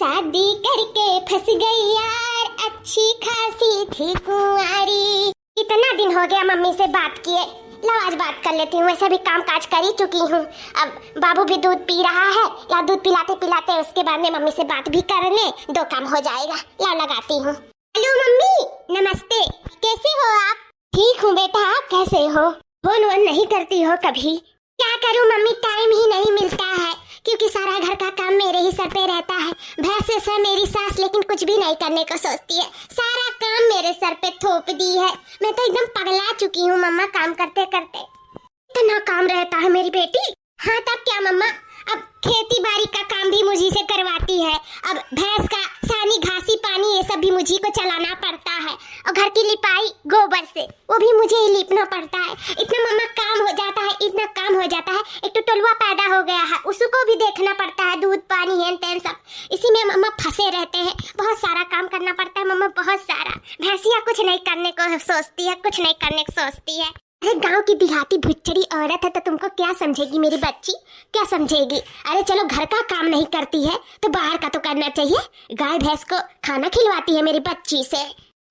शादी करके फंस गई यार, अच्छी खासी थी कुंवारी। इतना दिन हो गया मम्मी से बात किए, लो आज बात कर लेती हूँ। वैसे भी काम काज कर ही चुकी हूँ, अब बाबू भी दूध पी रहा है, ला दूध पिलाते पिलाते उसके बाद में मम्मी से बात भी कर ले, दो काम हो जाएगा। ला लगाती हूँ। हेलो मम्मी, नमस्ते, कैसे हो आप? ठीक हूँ बेटा, आप कैसे हो? फोन वोन नहीं करती हो कभी? क्या करूँ मम्मी, टाइम ही नहीं मिलता है क्योंकि सारा घर का काम मेरे ही सर पे रहता है। भैंस है मेरी सास, लेकिन कुछ भी नहीं करने को सोचती है, सारा काम मेरे सर पे थोप दी है। मैं तो एकदम पगला चुकी हूँ मम्मा, काम करते करते इतना काम रहता है मेरी बेटी। हाँ तब क्या मम्मा, अब खेती बाड़ी का काम भी मुझी से करवाती है, अब भैंस का सानी घासी पानी ये सब भी मुझी को चलाना पड़ता है, और घर की लिपाई गोबर से वो भी मुझे ही लिपना पड़ता है। इतना मम्मा काम हो जाता है, इतना काम हो जाता है। एक तो टोलुआ पैदा हो गया है, उसको भी देखना पड़ता है, दूध पानी हेन तेन सब, इसी में मम्मा फंसे रहते हैं। बहुत सारा काम करना पड़ता है मम्मा, बहुत सारा। भैंसिया कुछ नहीं करने को सोचती है, कुछ नहीं करने को सोचती है। अरे गांव की देहाती भुच्चड़ी औरत है तो तुमको क्या समझेगी मेरी बच्ची, क्या समझेगी? अरे चलो घर का काम नहीं करती है तो बाहर का तो करना चाहिए। गाय भैंस को खाना खिलवाती है मेरी बच्ची से,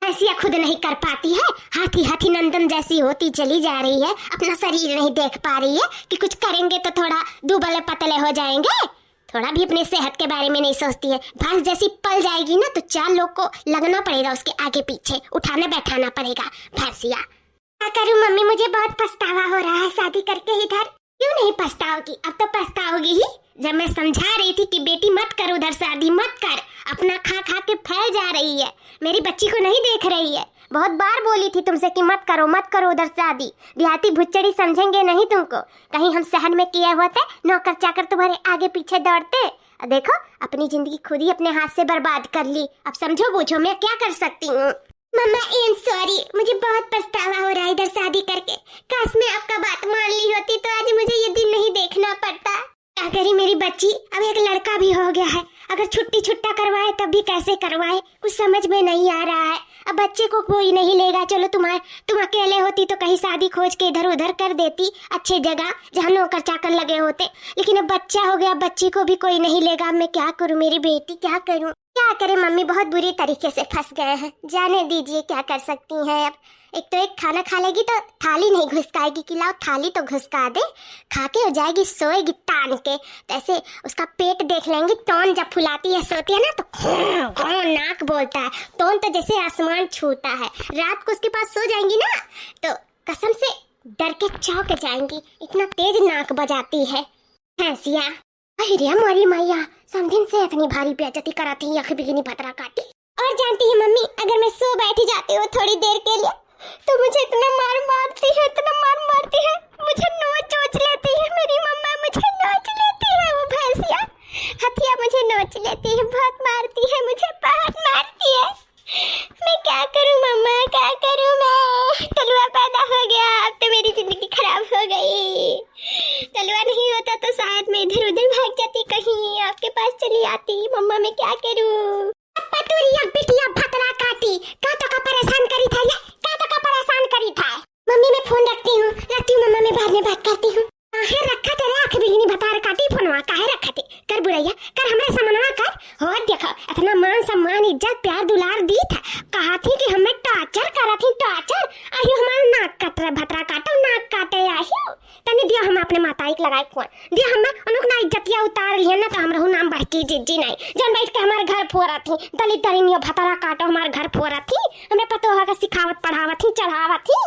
ऐसी खुद नहीं कर पाती है। हाथी हाथी नंदन जैसी होती चली जा रही है, अपना शरीर नहीं देख पा रही है कि कुछ करेंगे तो थोड़ा दुबले पतले हो जाएंगे, थोड़ा भी अपने सेहत के बारे में नहीं सोचती है। भैंस जैसी पल जाएगी ना तो 4 लोग को लगना पड़ेगा उसके आगे पीछे, उठाना बैठाना पड़ेगा भैंसिया। क्या करूं मम्मी, मुझे बहुत पछतावा हो रहा है शादी करके इधर। क्यों नहीं पछताओगी, अब तो पछताओगी ही। जब मैं समझा रही थी कि बेटी मत कर उधर शादी, मत कर, अपना खा खा के फैल जा रही है, मेरी बच्ची को नहीं देख रही है। बहुत बार बोली थी तुमसे कि मत करो उधर शादी, देहाती भुच्चड़ी समझेंगे नहीं तुमको। कहीं हम शहर में किए होते, नौकर चाकर तुम्हारे आगे पीछे दौड़ते। देखो अपनी जिंदगी खुद ही अपने हाथ से बर्बाद कर ली। अब समझो बूझो मैं क्या कर सकती हूँ। मम्मा आई एम सॉरी, मुझे बहुत पछतावा हो रहा है इधर शादी करके। काश मैं आपका बात मान ली होती तो आज मुझे ये दिन नहीं देखना पड़ता। क्या करी मेरी बच्ची, अब एक लड़का भी हो गया है, अगर छुट्टी छुट्टा करवाए तब भी कैसे करवाए, कुछ समझ में नहीं आ रहा है। अब बच्चे को कोई नहीं लेगा, चलो तुम अकेले होती तो कहीं शादी खोज के इधर उधर कर देती, अच्छी जगह जहाँ नौकर चाकर लगे होते, लेकिन अब बच्चा हो गया, बच्ची को भी कोई नहीं लेगा। मैं क्या करूँ मेरी बेटी, क्या करूँ? क्या करे मम्मी, बहुत बुरी तरीके से फंस गए हैं, जाने दीजिए, क्या कर सकती हैं। अब एक तो एक खाना खा लेगी तो थाली नहीं घुसकाएगी कि लाओ थाली तो घुसका दे, खा के हो जाएगी, सोएगी तान के। तैसे उसका पेट देख लेंगे, तौन जब फुलाती है सोती है ना तो नाक बोलता है, तौन तो जैसे आसमान छूता है। रात को उसके पास सो जाएंगी ना तो कसम से डर के चौंक जाएंगी, इतना तेज नाक बजाती है भैंसिया। अरे मोरी मैया, समझिन से इतनी भारी बेइज्जती कराती है, आंखें बिगनी भतरा काटी। और जानती है मम्मी, अगर मैं सो बैठ जाती हूँ थोड़ी देर के लिए तो मुझे इतना मार मारती है, इतना मार मारती है, मुझे नोच लेती है मेरी मम्मा, मुझे नोच लेती है वो भैंसिया, हथिया मुझे नोच लेती है, बहुत मारती है मुझे, बहुत मारती है। मैं क्या करूं मम्मा, क्या करूं मैं? टलुआ पैदा हो गया, अब तो मेरी जिंदगी खराब हो गई। टलुआ नहीं होता तो शायद मैं इधर उधर भाग जाती, कहीं आपके पास चली आती। मम्मा मैं क्या करूं? पतुरिया बिटिया भतरा काटी, का तो का परेशान करी था ये, का तो का परेशान करी था। मम्मी मैं फोन रखती हूँ मम्मा, मैं बाद में बात करती हूँ। काहे रखा तेरे आँख बिगनी भतार काटी फोनवा, काहे रखा थे? कर बुरैया कर, हमें समनवा कर हो। देखो इतना मान सम्मान इज्जत प्यार दुलार दी था, कहा थी कि हमें टॉर्चर करा थी, टॉर्चर। आहियो हमारा नाक काट रहा, भतरा काटो नाक काटे आहियो। तनी दिया हम अपने माताई के लगाए फोन दिया, हम उनको ना इज्जतिया उतार लिया ना तो हम रहू नाम बढ़की जिज्जी नहीं, जन बैठ के हमारे घर फोरा थी, दलित दलिनियो भतरा काटो हमारे घर फोरा थी, हमें पतो होगा सिखावत पढ़ावत थी, चढ़ावत थी।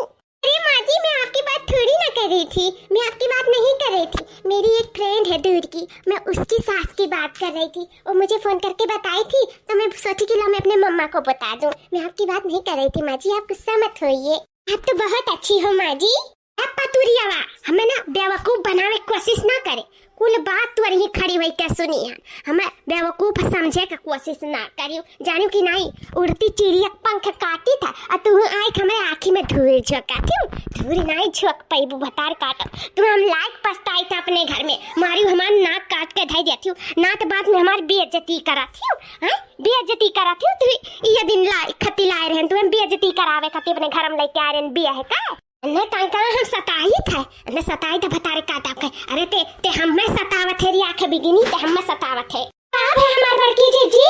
अरे माँ जी, मैं आपकी बात थोड़ी ना कर रही थी, मैं आपकी बात नहीं कर रही थी। मेरी एक फ्रेंड है दूर की, मैं उसकी सास की बात कर रही थी, वो मुझे फोन करके बताई थी तो मैं सोची कि ला मैं अपने मम्मा को बता दूं। मैं आपकी बात नहीं कर रही थी माँ जी, आप गुस्सा मत होइए। आप तो बहुत अच्छी हो माँ जी। अब पतुरियावा हमें ना बेवकूफ बनाने की कोशिश ना करे, कुल बात तो रही खड़ी हुई क्या सुनी है, हमें बेवकूफ समझे का कोशिश ना करियो, जानियो कि नहीं उड़ती चिड़िया पंख काटी था और तू आई हमें आँखी में धूल झोंकाती हूँ, धूल नहीं झोंक पैबू भतार काटो। तुम हम लायक पछताई था अपने घर में, मारी हमारा नाक काट के धई देती हूँ, ना तो बाद में हमारी बेइज्जती कराती हूँ, हाँ बेइज्जती कराती हूँ। तू ये दिन खती लाए रहे, तुम्हें बेइज्जती करावे खाती अपने घर में लेके आ रहे बिया है का? नहीं तांका हम सताई थे, न सताई था भतारे काटा के। अरे ते हमें सतावत है, आंखें बिगिनी ते हमें सतावत है। आप है हमारे बड़की जीजी।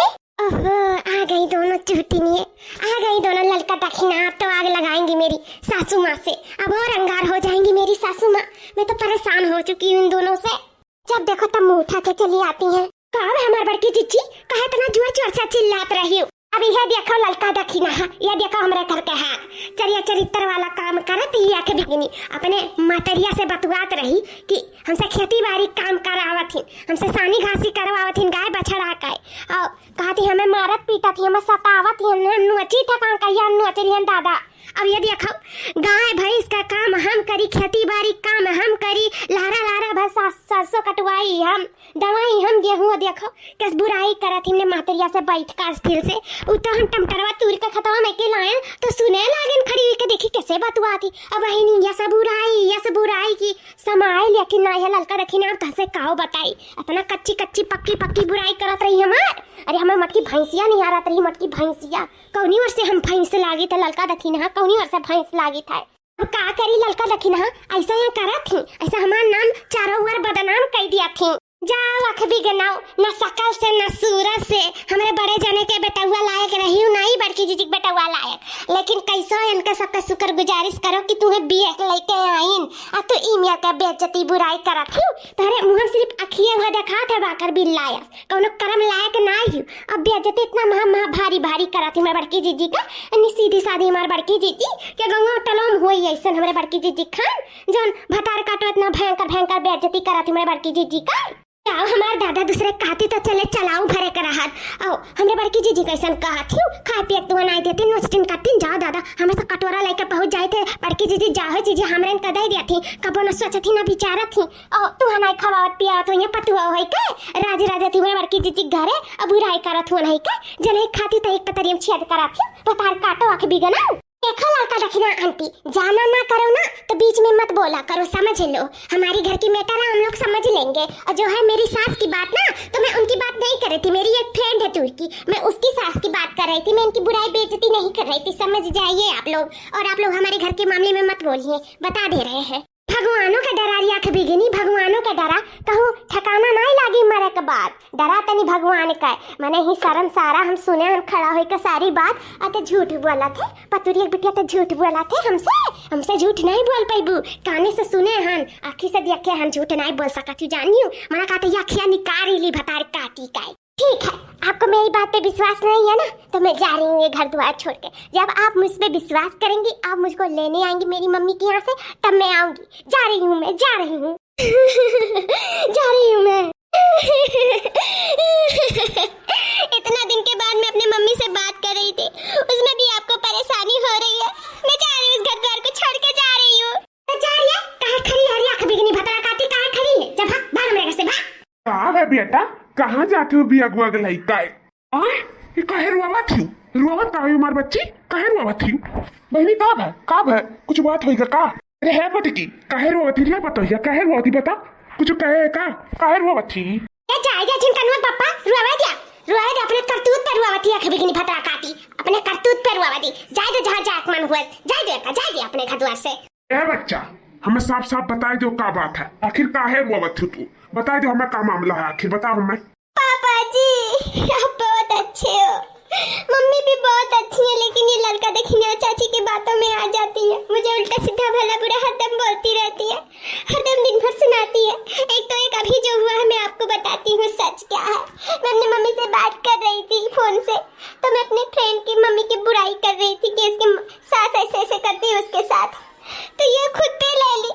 चूटी नहीं है। आ गई दोनों ललका दखिना, अब तो आग लगाएंगी मेरी सासू माँ से। अब और अंगार हो जाएंगी मेरी सासू माँ। मैं तो परेशान हो चुकी हूँ इन दोनों से। जब देखो तब मुँह उठा के चली आती हैं। कब है हमारी बड़की जीजी, कहे इतना जोर जोर से चिल्लात रही हूँ। अब यह देखो ललका दखिना है, यह देखो हमारे घर के है चरिया चरित्र वाला काम करत ही आके बिगनी। अपने मातरिया से बतुआत रही कि हमसे खेती बाड़ी काम करावत ही, हमसे सानी घासी करवावत ही, गाय बछड़ा का और कहती हमें मारत पीटत ही, हमें सतावत ही, नुची था कहाँ कहिया नुचरियन दादा। अब ये देखो गाय भैंस का काम हम करी, खेती बाड़ी काम हम करी, लारा लारा भर सरसों कटवाई हम, दवाई हम, गेहूँ देखो किस बुराई करत हमने मातरिया से बैठ कर स्थिर से। उतो हम टमटरवा तूर के खतवा में के लायन तो सुने लागन खड़ी हुई के देखी कैसे बतुआती। अब वही ये सब बुराई की समाए, लेकिन ना ये ललका रखी ना कैसे काओ बताई। अपना कच्ची कच्ची पक्की पक्की बुराई करत रही हमार। अरे हमें मटकी भैंसिया नहीं आ रहा रही, मटकी भैंसिया कौनी वर्ष से हम भैंस लागी था ललका दखी ना, कौनी वर्ष से भैंस लागी था। अब का करी ललका दखी ना, ऐसा यहाँ करा थी, ऐसा हमारा नाम चारों ओर बदनाम कर दिया थी। जाओ अख भी गनाओ, न शकल से न सूरत से हमारे बड़े जने के बेटुआ लायक रही हूँ, नहीं बड़की जीजी बेटुआ लायक। लेकिन कैसा इनका सबका शुक्र गुजारिश करो कि तुम्हें बिया लेके आईन और तू इमिया का बेइज्जती बुराई करत हूँ। तारे मुँह सिर्फ अखियाँ वहाँ देखा था बाकर बिल लायक, कौनो कर्म लायक नहीं हूँ। अब बेइज्जती इतना महा भारी भारी करत हूँ मैं बड़की जीजी का। सीधी सादी हमारे बड़की जीजी के गंगा टलोम हुई ऐसा हमारे बड़की जीजी खान जौन भतार काटो इतना भयंकर भयंकर बेइज्जती करत हूँ मेरे बड़की जीजी का। आओ हमारे दादा दूसरे कहती तो चले चलाऊ भरे कर हाथ। आओ हमरे बड़की जीजी कैसन कहती हूँ, खाए पिए तू नहीं देती, नोचटिन करती। जाओ दादा हमें तो कटोरा लेकर पहुंच जाए थे। बड़की जीजी जाओ जीजी हमरे कह दे दिया थी, कबो न सोचती न विचारत थी। ओ तू नहीं खवावत पिया तो ये पतुआ होई के राजी राजा थी मेरे बड़की जीजी घरे। अब बुराई करत हुआ नहीं के जने खाती तो एक पतरियम छेद करत थी, पतार काटो आके बिगना। देखो लड़का रखना आंटी, जाना ना करो ना तो बीच में मत बोला करो, समझ लो। हमारी घर की मैटर हम लोग समझ लेंगे। और जो है मेरी सास की बात ना, तो मैं उनकी बात नहीं कर रही थी। मेरी एक फ्रेंड है तुर्की, मैं उसकी सास की बात कर रही थी। मैं इनकी बुराई बेइज्जती नहीं कर रही थी, समझ जाइए आप लोग। और आप लोग हमारे घर के मामले में मत बोलिए, बता दे रहे हैं। भगवानों का डरा रिया कभी गिनी, भगवानों का डरा कहूँ ठिकाना नहीं लागी मरे के बाद। डरा तनी भगवान का मैंने ही शर्म सारा हम सुने, हम खड़ा होकर का सारी बात आते झूठ बोला थे। पतुरिया बिटिया तो झूठ बोला थे हमसे झूठ नहीं बोल पाईबू। काने से सुने हन, आँखी से देखे हम झूठ नहीं बोल सकती। जानियो मना कहते अखिया निकाली ली भतार काटी का। ठीक है, आपको मेरी बात पे विश्वास नहीं है ना, तो मैं जा रही हूँ ये घर द्वार छोड़ के। जब आप मुझ पे विश्वास करेंगी, आप मुझको लेने आएंगी मेरी मम्मी के यहाँ से, तब मैं आऊंगी। जा रही हूँ मैं, जा रही हूँ जा रही हूँ मैं इतना दिन के बाद मैं अपने मम्मी से बात कर रही थी, उसमें भी आपको परेशानी हो रही है। मैं जा रही हूँ उस घर द्वार को छोड़ के जा रही हूँ। कहाँ खड़ी है आँख बिगनी भतरा काटी, कहाँ खड़ी है? जब भाग मेरे घर से भाग। कहाँ है बेटा, कहाँ जाती हो बिया गुआ गलाई काय? ये काहे रुआवत थी? रुआवत का है हमारी बच्ची, काहे रुआवत थी? बहनी काब है कुछ बात होई का? अरे है पति की काहे रुआवत थी? बताइए काहे रुआवत थी, बता कुछ कहे का काहे रुआवत थी? ए जाएगा चिंतनवा पापा, रुआवत दिया अपने करतूत पर रुआवत थी। आँख बिगनी भतरा काटी अपने करतूत पर रुआवत दी। जाए दो जहाँ जाक मन हुआ, जाए दे अपने घर द्वार से। ए बच्चा हमें साफ साफ बताई दो का बात है, आखिर काहे रुआवत थी तू? बताई दो हमें का मामला है, आखिर बताओ हमें। पापा जी आप बहुत अच्छे हो, मम्मी भी बहुत अच्छी है, लेकिन ये लड़का देखने और चाची की बातों में आ जाती है। मुझे उल्टा सीधा भला बुरा हरदम बोलती रहती है, हरदम दिन भर सुनाती है। एक अभी जो हुआ है मैं आपको बताती हूँ सच क्या है। मैं अपनी मम्मी से बात कर रही थी फोन से, तो मैं अपने फ्रेंड की मम्मी की बुराई कर रही थी कि उसकी सास ऐसे करती है उसके साथ, तो ये खुद पे ले ली,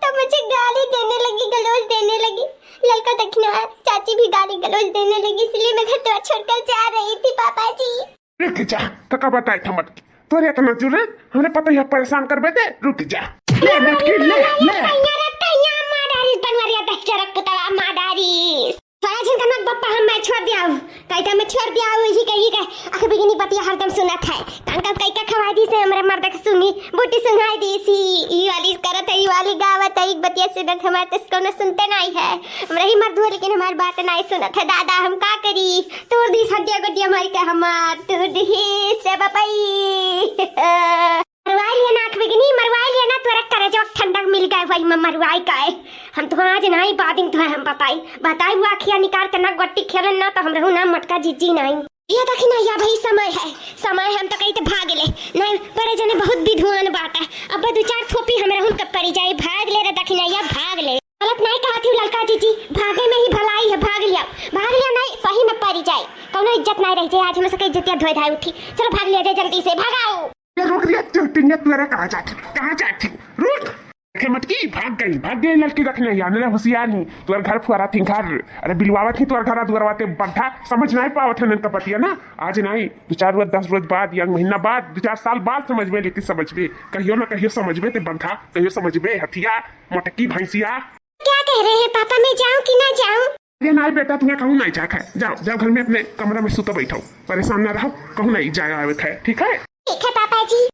तो मुझे गाली देने लगी, गलौज देने लगी। लड़का देखना चाची भी गाली गलौज देने लगी, इसलिए मैं घर द्वार छोड़कर जा रही थी पापा जी। रुक जा तका बताई था मटकी, तोरे इतना जरूरत हमने पता है परेशान कर बेटे। रुक जा ले मटकी ले मैं छोड़ दिया हूँ, कहता मैं छोड़ दिया हूँ, यही कही गए आखिर बिगनी बतिया हरदम सुना था। अंकल कई का खवा दी से हमरे मर्द के सुनी बूटी सुनाई दी सी, ई वाली करत है, ई वाली गावत है, एक बतिया सुनत हमारे तिसको न सुनते नहीं है। हमरा ही मर्द हुआ लेकिन हमारी बात नहीं सुनत है। दादा हम का करी, तोड़ दी हड्डिया गड्डिया मारी के हमार तोड़ दी से बापाई मरवाई लिया ना, आँख बिगनी मरवाई लिया ना, तोरा करे जो ठंडक मिल गए वही में मरवाई का है। हम तो आज नहीं बादिंग तो है, हम बताई वो आखिया निकाल के ना गट्टी खेलन ना, तो हम रहू ना मटका जीजी नहीं। ये देखी ना या भाई समय हम तो कहीं तो भाग ले नहीं परे जने बहुत विद्वान बात है अब दो चार थोपी हमरा हुन के पड़ी जाए भाग ले रे देखी ना या भाग ले गलत नहीं कहा थी लड़का जी भागे में ही भलाई है भाग लिया नहीं सही में पड़ी जाए कौनो इज्जत नहीं रह जाए आज हम सबके इज्जत धोए धाए उठी चलो भाग लिया जाए जल्दी से भागाओ ये रुक रही चोटिंग तुअरा कहाँ जाती रुक देखे मटकी भाग गई लड़की रखने यार होशियार नहीं तुअर घर फुआरा थी घर अरे बिलवावत ही तुअर घर दुआरवाते बंधा समझ नहीं पावत है कपतिया ना आज नहीं 2-4 रोज 10 रोज बाद या महीना बाद 2-4 साल बाद समझ में लेती समझ में कहियो ना कहियो समझ में ते बंधा कहियो समझ में हथिया मटकी भैंसिया क्या कह रहे हैं पापा मैं जाऊं कि ना जाऊं अरे नहीं बेटा तुम्हें कहूँ नहीं जाए जाओ घर में अपने कमरा में सुतो बैठो परेशान ना रहो कहूँ नहीं जाए आवे ठीक है ठीक है पापा जी